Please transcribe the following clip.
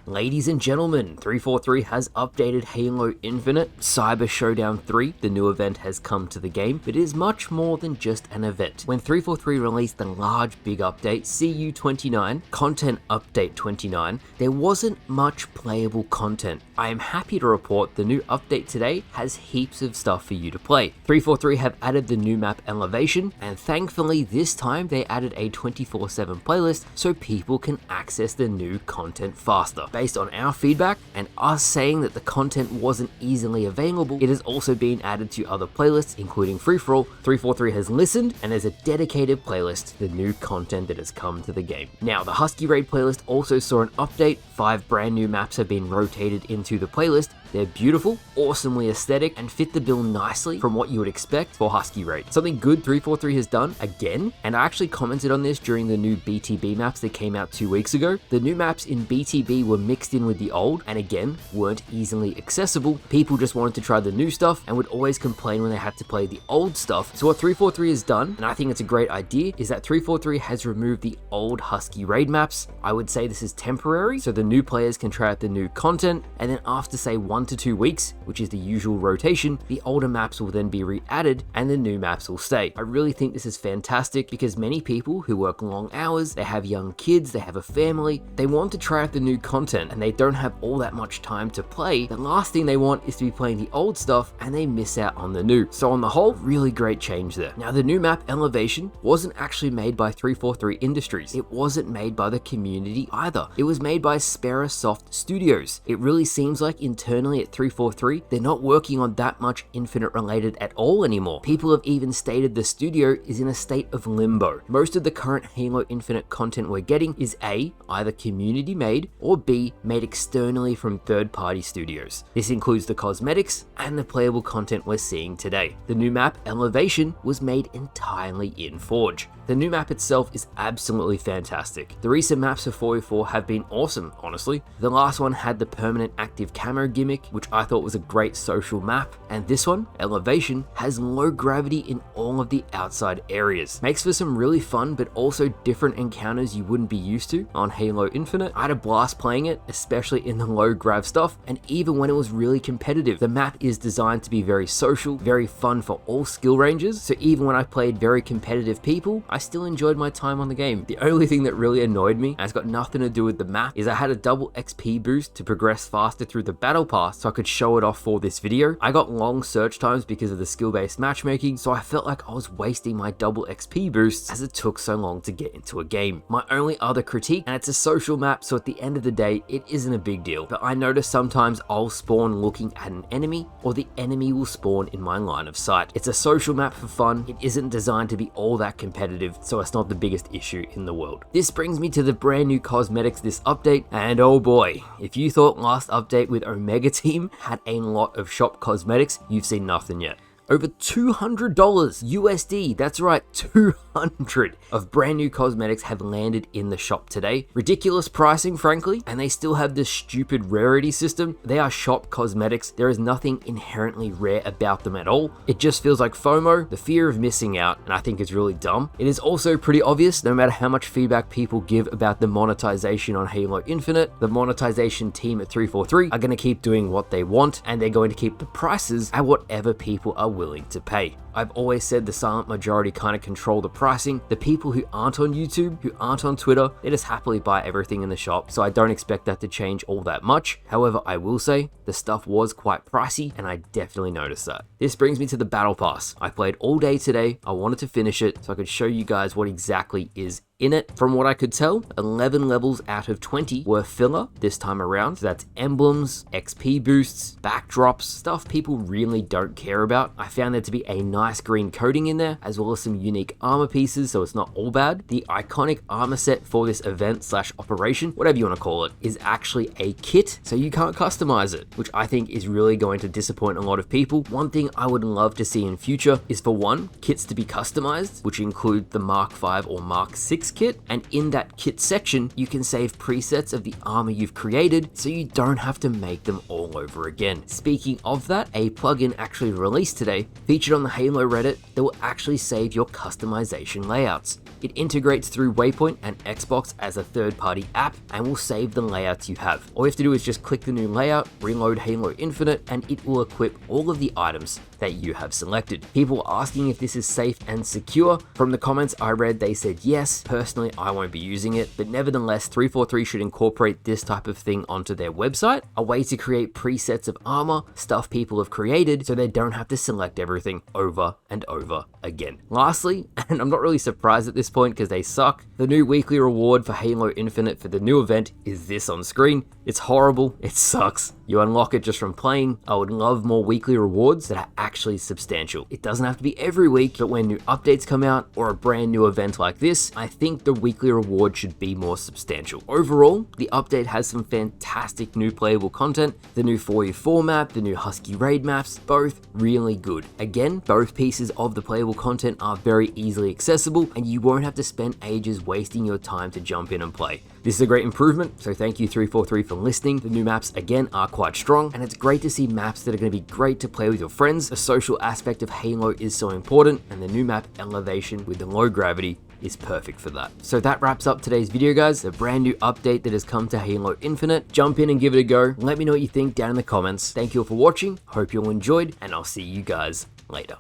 Ladies and gentlemen, 343 has updated Halo Infinite. Cyber Showdown 3, the new event, has come to the game, but it is much more than just an event. When 343 released the large big update, CU29, Content Update 29, there wasn't much playable content. I am happy to report the new update today has heaps of stuff for you to play. 343 have added the new map Elevation, and thankfully this time they added a 24/7 playlist so people can access the new content faster. Based on our feedback and us saying that the content wasn't easily available, it has also been added to other playlists, including Free-For-All. 343 has listened, and there's a dedicated playlist to the new content that has come to the game. Now, the Husky Raid playlist also saw an update. 5 brand new maps have been rotated into the playlist. They're beautiful, awesomely aesthetic, and fit the bill nicely from what you would expect for Husky Raid. Something good 343 has done, again, and I actually commented on this during the new BTB maps that came out 2 weeks ago. The new maps in BTB were mixed in with the old, and again, weren't easily accessible. People just wanted to try the new stuff and would always complain when they had to play the old stuff. So what 343 has done, and I think it's a great idea, is that 343 has removed the old Husky Raid maps. I would say this is temporary, so the new players can try out the new content, and then after say 1 to 2 weeks, which is the usual rotation, the older maps will then be re-added and the new maps will stay. I really think this is fantastic because many people who work long hours, they have young kids, they have a family, they want to try out the new content and they don't have all that much time to play. The last thing they want is to be playing the old stuff and they miss out on the new. So on the whole, really great change there. Now the new map Elevation wasn't actually made by 343 Industries. It wasn't made by the community either. It was made by Sperasoft Studios. It really seems like internally at 343, they're not working on that much Infinite related at all anymore. People have even stated the studio is in a state of limbo. Most of the current Halo Infinite content we're getting is A, either community made, or B, made externally from third-party studios. This includes the cosmetics and the playable content we're seeing today. The new map, Elevation, was made entirely in Forge. The new map itself is absolutely fantastic. The recent maps of 4v4 have been awesome, honestly. The last one had the permanent active camo gimmick, which I thought was a great social map, and this one, Elevation, has low gravity in all of the outside areas. Makes for some really fun but also different encounters you wouldn't be used to on Halo Infinite. I had a blast playing it, especially in the low grav stuff, and even when it was really competitive. The map is designed to be very social, very fun for all skill ranges, so even when I played very competitive people, I still enjoyed my time on the game. The only thing that really annoyed me, and it's got nothing to do with the map, is I had a double XP boost to progress faster through the battle pass so I could show it off for this video. I got long search times because of the skill-based matchmaking, so I felt like I was wasting my double XP boosts as it took so long to get into a game. My only other critique, and it's a social map, so at the end of the day, it isn't a big deal, but I notice sometimes I'll spawn looking at an enemy, or the enemy will spawn in my line of sight. It's a social map for fun. It isn't designed to be all that competitive, so it's not the biggest issue in the world. This brings me to the brand new cosmetics this update, and oh boy, if you thought last update with Omega Team had a lot of shop cosmetics, you've seen nothing yet. Over $200 USD, that's right, 200 of brand new cosmetics have landed in the shop today. Ridiculous pricing, frankly, and they still have this stupid rarity system. They are shop cosmetics. There is nothing inherently rare about them at all. It just feels like FOMO, the fear of missing out, and I think it's really dumb. It is also pretty obvious, no matter how much feedback people give about the monetization on Halo Infinite, the monetization team at 343 are going to keep doing what they want, and they're going to keep the prices at whatever people are willing to pay. I've always said the silent majority kind of control the pricing. The people who aren't on YouTube, who aren't on Twitter, they just happily buy everything in the shop, so I don't expect that to change all that much. However, I will say the stuff was quite pricey, and I definitely noticed that. This brings me to the Battle Pass. I played all day today. I wanted to finish it so I could show you guys what exactly is in it. From what I could tell, 11 levels out of 20 were filler this time around. So that's emblems, XP boosts, backdrops, stuff people really don't care about. I found there to be a nice green coating in there, as well as some unique armor pieces, so it's not all bad. The iconic armor set for this event slash operation, whatever you want to call it, is actually a kit, so you can't customize it, which I think is really going to disappoint a lot of people. One thing I would love to see in future is, for one, kits to be customized, which include the Mark 5 or Mark 6 kit, and in that kit section you can save presets of the armor you've created so you don't have to make them all over again. Speaking of that, a plugin actually released today featured on the Halo Halo Reddit that will actually save your customization layouts. It integrates through Waypoint and Xbox as a third-party app and will save the layouts you have. All you have to do is just click the new layout, reload Halo Infinite, and it will equip all of the items that you have selected. People were asking if this is safe and secure. From the comments I read, they said yes. Personally, I won't be using it, but nevertheless, 343 should incorporate this type of thing onto their website, a way to create presets of armor, stuff people have created, so they don't have to select everything over and over again. Lastly, and I'm not really surprised at this point because they suck, the new weekly reward for Halo Infinite for the new event is this on screen. It's horrible, it sucks. You unlock it just from playing. I would love more weekly rewards that are actually substantial. It doesn't have to be every week, but when new updates come out or a brand new event like this, I think the weekly reward should be more substantial. Overall, the update has some fantastic new playable content. The new 4v4 map, the new Husky raid maps, both really good. Again, both pieces of the playable content are very easily accessible and you won't have to spend ages wasting your time to jump in and play. This is a great improvement, so thank you 343 for listening. The new maps again are quite strong, and it's great to see maps that are going to be great to play with your friends. The social aspect of Halo is so important, and the new map elevation with the low gravity is perfect for that. So that wraps up today's video, guys. A brand new update that has come to Halo Infinite. Jump in and give it a go. Let me know what you think down in the comments. Thank you all for watching. Hope you all enjoyed, and I'll see you guys later.